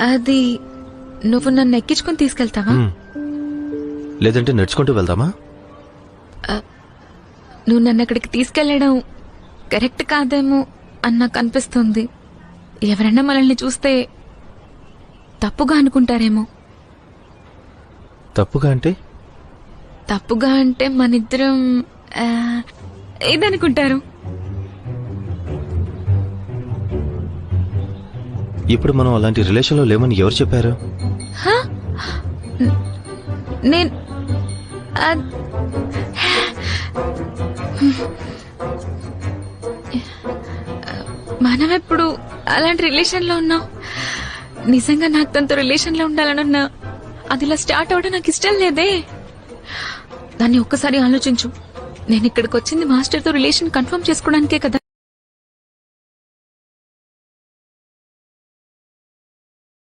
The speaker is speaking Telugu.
అది నువ్వు నన్ను ఎక్కించుకుని తీసుకెళ్తావా? లేదంటే నడుచుకుంటూ వెళ్దామా? నువ్వు నన్ను అక్కడికి తీసుకెళ్లడం కరెక్ట్ కాదేమో అని నాకు అనిపిస్తుంది. ఎవరన్నా మనల్ని చూస్తే తప్పుగా అనుకుంటారేమో. తప్పుగా అంటే? తప్పుగా అంటే మనిద్దరం ఏదనుకుంటారు? ఇప్పుడు మనం అలాంటి రిలేషన్లో లేమని ఎవరు చెప్పారు? నేను మనం ఎప్పుడు అలాంటి రిలేషన్ లో ఉన్నాం? నిజంగా నాకు తనతో రిలేషన్ లో ఉండాలనున్నా అది ఇలా స్టార్ట్ అవడం నాకు ఇష్టం లేదే. దాన్ని ఒక్కసారి ఆలోచించు. నేను ఇక్కడికి వచ్చింది మాస్టర్ తో రిలేషన్ కన్ఫర్మ్ చేసుకోవడానికే కదా.